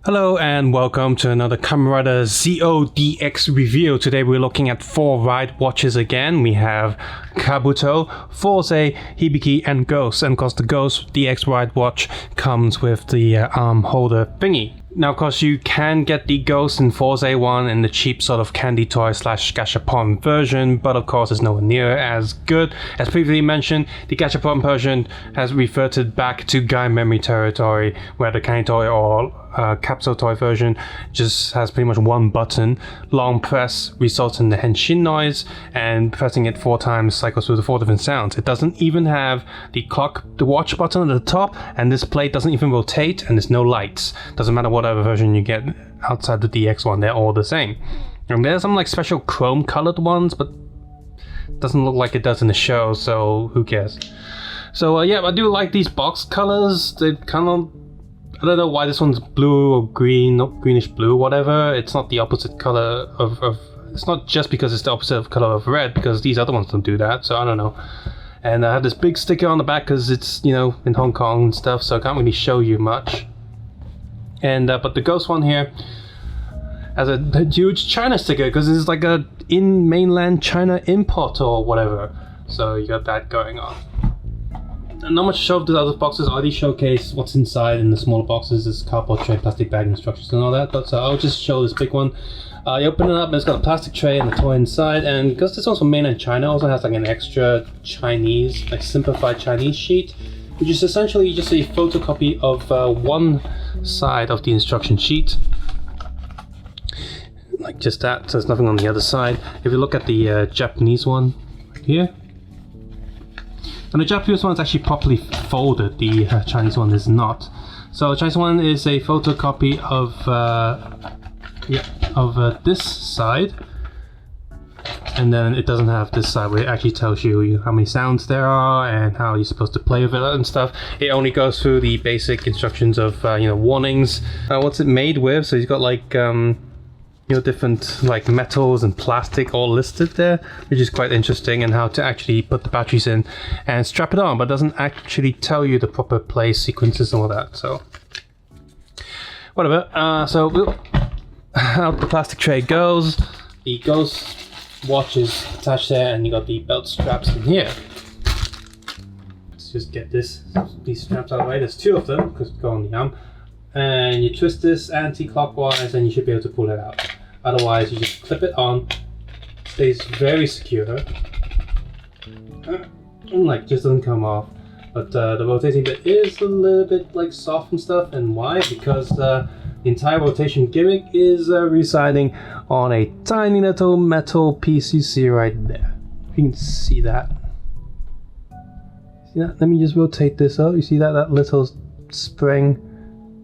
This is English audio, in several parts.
Hello and welcome to another Kamen Rider ZODX review. Today we're looking at 4 Ridewatches again. We have Kabuto, Fourze, Hibiki and Ghost. And of course the Ghost DX Ridewatch comes with the arm holder thingy. Now of course you can get the Ghost and Fourze one in the cheap sort of candy toy slash gachapon version, but of course it's nowhere near as good. As previously mentioned, the gachapon version has reverted back to guy memory territory, where the candy toy or capsule toy version just has pretty much one button. Long press results in the henshin noise, and pressing it 4 times cycles through the 4 different sounds. It doesn't even have the watch button at the top, and this plate doesn't even rotate, and there's no lights. Doesn't matter whatever version you get outside the DX one, they're all the same. And there's some like special chrome colored ones, but it doesn't look like it does in the show, so who cares. So yeah, I do like these box colors. They kind of, I don't know why this one's blue or green, not greenish blue, whatever. It's not the opposite color of it's not just because it's the opposite of color of red, because these other ones don't do that, so I don't know. And I have this big sticker on the back because it's, you know, in Hong Kong and stuff, so I can't really show you much. And but the Ghost one here has a huge China sticker because it's like a in mainland China import or whatever. So you got that going on. And not much to show of the other boxes. I already showcase what's inside in the smaller boxes. It's cardboard tray, plastic bag instructions and all that. But so I'll just show this big one. You open it up and it's got a plastic tray and a toy inside. And because this one's from mainland China, it also has like an extra Chinese, like simplified Chinese sheet, which is essentially just a photocopy of one side of the instruction sheet. Like just that, so there's nothing on the other side. If you look at the Japanese one right here, and the Japanese one is actually properly folded, the Chinese one is not. So the Chinese one is a photocopy of this side, and then it doesn't have this side where it actually tells you how many sounds there are and how you're supposed to play with it and stuff. It only goes through the basic instructions of warnings, what's it made with. So you've got like different like metals and plastic all listed there, which is quite interesting, and how to actually put the batteries in and strap it on, but doesn't actually tell you the proper play sequences and all that. So whatever. So out the plastic tray goes. The Ghost watch is attached there, and you got the belt straps in here. Let's just get these straps out of the way. There's 2 of them because they go on the arm, and you twist this anti-clockwise and you should be able to pull it out. Otherwise you just clip it on. Stays very secure and like just doesn't come off. But the rotating bit is a little bit like soft and stuff. And why? Because the entire rotation gimmick is residing on a tiny little metal piece you see right there. You can see that. See that? Let me just rotate this out. You see that little spring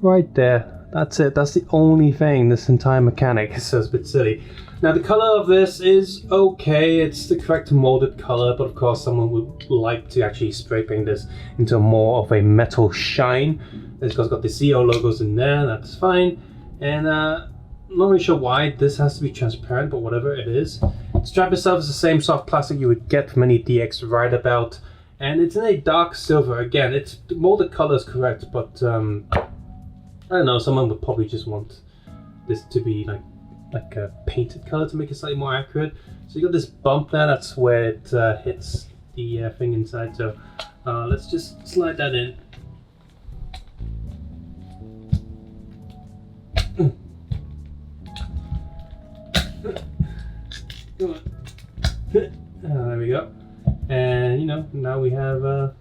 right there? That's it. That's the only thing, this entire mechanic. So it's a bit silly. Now the color of this is okay. It's the correct molded color, but of course someone would like to actually spray paint this into more of a metal shine. It's got the CO logos in there. That's fine. And I'm not really sure why this has to be transparent, but whatever it is. The strap itself is the same soft plastic you would get from any DX Rider belt, and it's in a dark silver. Again, it's the molded color is correct, but I don't know, someone would probably just want this to be like a painted color to make it slightly more accurate. So you got this bump there, that's where it hits the thing inside. So let's just slide that in. Come on. There we go. And now we have a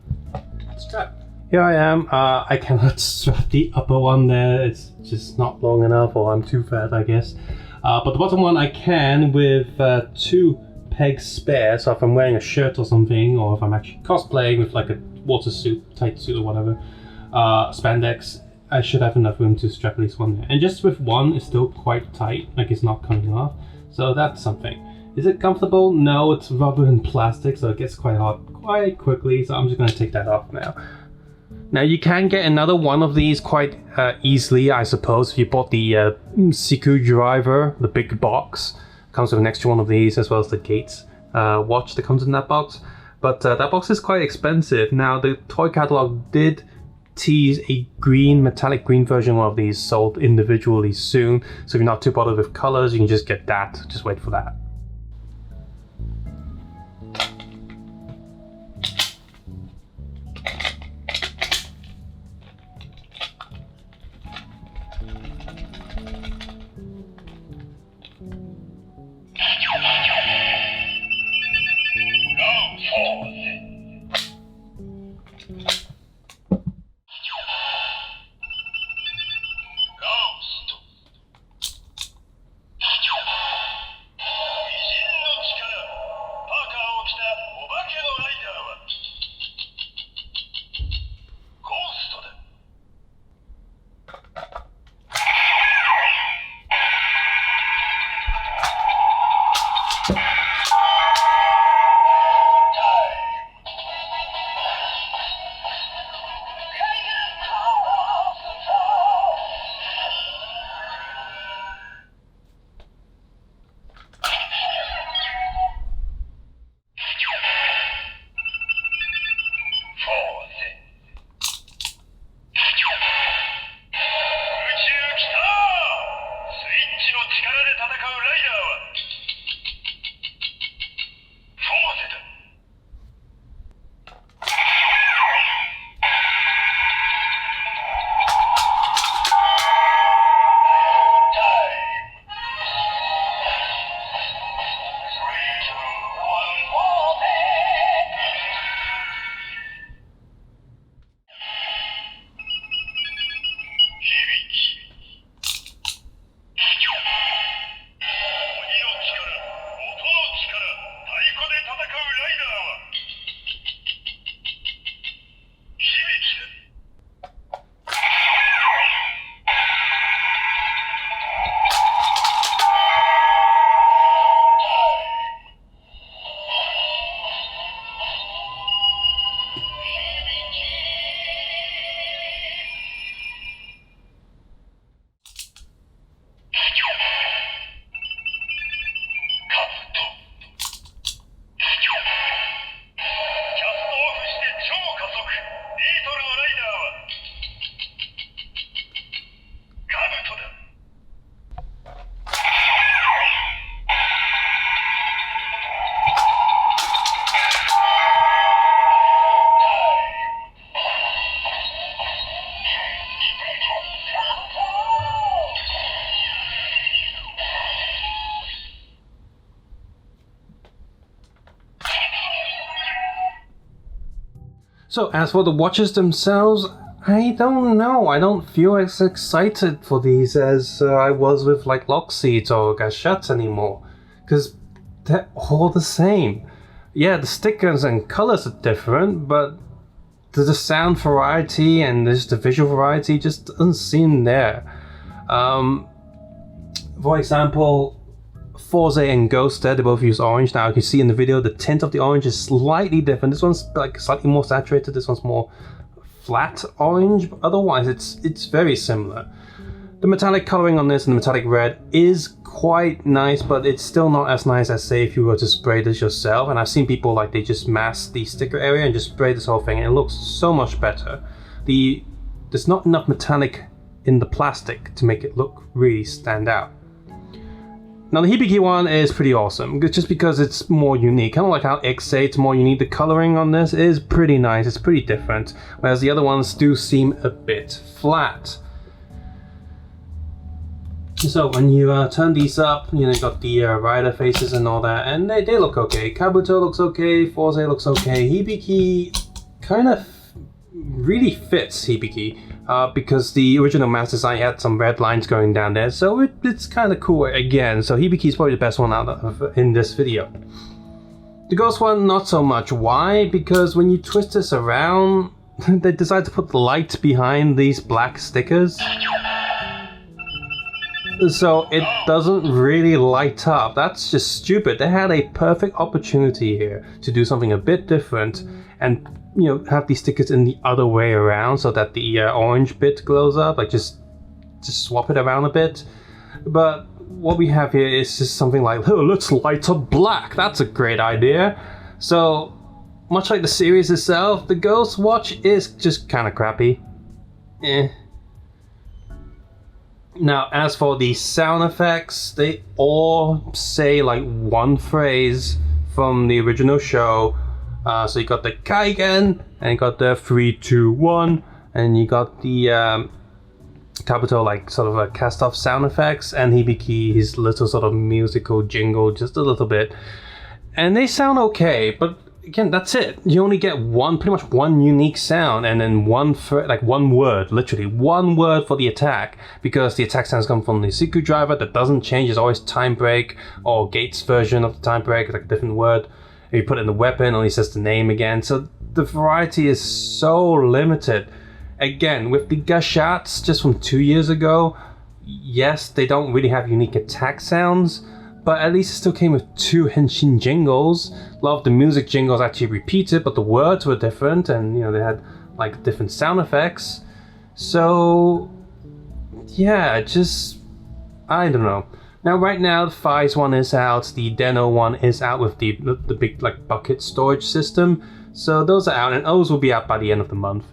strap. Here I am. I cannot strap the upper one there. It's just not long enough, or I'm too fat, I guess. But the bottom one I can with 2 pegs spare. So if I'm wearing a shirt or something, or if I'm actually cosplaying with like a water suit, tight suit or whatever, spandex, I should have enough room to strap at least one there. And just with one, it's still quite tight, like it's not coming off. So that's something. Is it comfortable? No, it's rubber and plastic, so it gets quite hot quite quickly. So I'm just going to take that off now. Now you can get another one of these quite easily, I suppose, if you bought the Siku driver, the big box. Comes with an extra one of these, as well as the Gates watch that comes in that box. But that box is quite expensive. Now the toy catalog did tease a green, metallic green version of these sold individually soon. So if you're not too bothered with colors, you can just get that. Just wait for that. So as for the watches themselves, I don't know. I don't feel as excited for these as I was with like lock seats or gâchettes anymore, because they're all the same. Yeah, the stickers and colors are different, but the sound variety and just the visual variety just doesn't seem there. For example, Fourze and Ghost there, they both use orange. Now you can see in the video the tint of the orange is slightly different. This one's like slightly more saturated, this one's more flat orange, but otherwise it's very similar. The metallic coloring on this and the metallic red is quite nice, but it's still not as nice as, say, if you were to spray this yourself. And I've seen people like they just mask the sticker area and just spray this whole thing, and it looks so much better. There's not enough metallic in the plastic to make it look really stand out. Now the Hibiki one is pretty awesome, just because it's more unique. Kind of like how X8's more unique, the coloring on this is pretty nice, it's pretty different, whereas the other ones do seem a bit flat. So when you turn these up, you know, you got the rider faces and all that, and they look okay. Kabuto looks okay, Fourze looks okay. Hibiki kind of really fits Hibiki, because the original mask design had some red lines going down there, so it's kind of cool again. So Hibiki is probably the best one out of in this video. The Ghost one, not so much. Why? Because when you twist this around, they decide to put the light behind these black stickers, so it doesn't really light up. That's just stupid. They had a perfect opportunity here to do something a bit different and, you know, have these stickers in the other way around so that the orange bit glows up, like just swap it around a bit. But what we have here is just something like, oh, let's light up black. That's a great idea. So much like the series itself, the Ghost watch is just kind of crappy. eh. Now, as for the sound effects, they all say like one phrase from the original show. So you got the Kaigen, and you got the 3, 2, 1, and you got the Kabuto, like sort of a cast-off sound effects, and Hibiki, his little sort of musical jingle, just a little bit. And they sound okay, but again, that's it. You only get pretty much one unique sound, and then one word, literally one word for the attack, because the attack sounds come from the screwdriver that doesn't change. It's always time break or Gates version of the time break, like a different word. If you put it in the weapon, only says the name again. So the variety is so limited. Again, with the Gashats just from 2 years ago, yes, they don't really have unique attack sounds, but at least it still came with 2 Henshin jingles. A lot of the music jingles actually repeated, but the words were different, and they had like different sound effects. So yeah, just I don't know. Now right now the Fourze one is out, the Deno one is out with the big like bucket storage system. So those are out, and those will be out by the end of the month.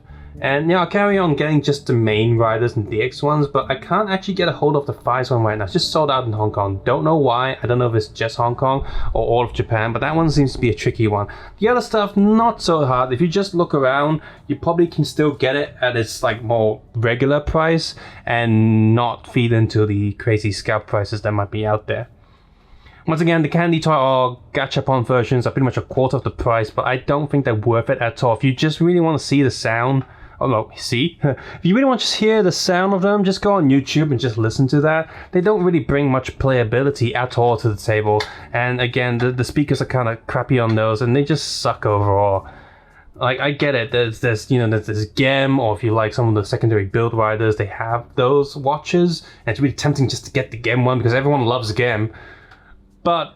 And I'll carry on getting just the main riders and DX ones, but I can't actually get a hold of the Fourze one right now. It's just sold out in Hong Kong. Don't know why. I don't know if it's just Hong Kong or all of Japan, but that one seems to be a tricky one. The other stuff, not so hard. If you just look around, you probably can still get it at its like more regular price and not feed into the crazy scalp prices that might be out there. Once again, the candy toy or gachapon versions are pretty much a quarter of the price, but I don't think they're worth it at all. If you just really want to see the sound, if you really want to just hear the sound of them, just go on YouTube and just listen to that. They don't really bring much playability at all to the table. And again, the speakers are kind of crappy on those, and they just suck overall. Like, I get it, there's Gem, or if you like some of the secondary build riders, they have those watches, and it's really tempting just to get the Gem one because everyone loves Gem. But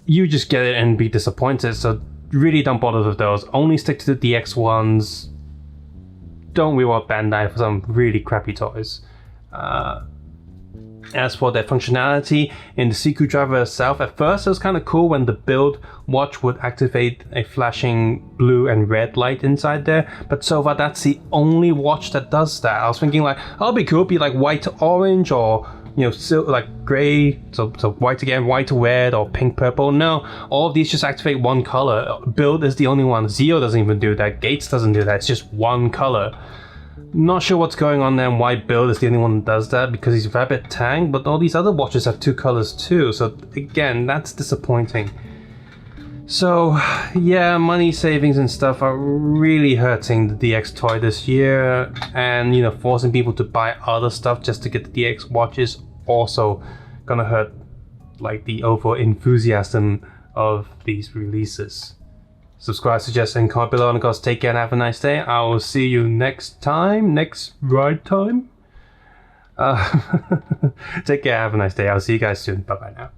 you just get it and be disappointed, so really don't bother with those. Only stick to the DX ones. Don't reward Bandai for some really crappy toys. As for their functionality in the screwdriver itself, at first it was kind of cool when the build watch would activate a flashing blue and red light inside there, but so far that's the only watch that does that. I was thinking like, oh, it'd be cool, it'd be like white to orange, or like grey, so white again, white to red, or pink purple. No, all of these just activate one color. Build is the only one. Zio doesn't even do that. Gates doesn't do that. It's just one color. Not sure what's going on there and why Build is the only one that does that, because he's Rabbit Tang, but all these other watches have 2 colors too. So again, that's disappointing. So yeah, money savings and stuff are really hurting the DX toy this year, and forcing people to buy other stuff just to get the DX watches also gonna hurt like the overall enthusiasm of these releases. Subscribe, suggest, and comment below, and of course take care and have a nice day. I will see you next ride time. Take care, have a nice day. I'll see you guys soon. Bye bye now.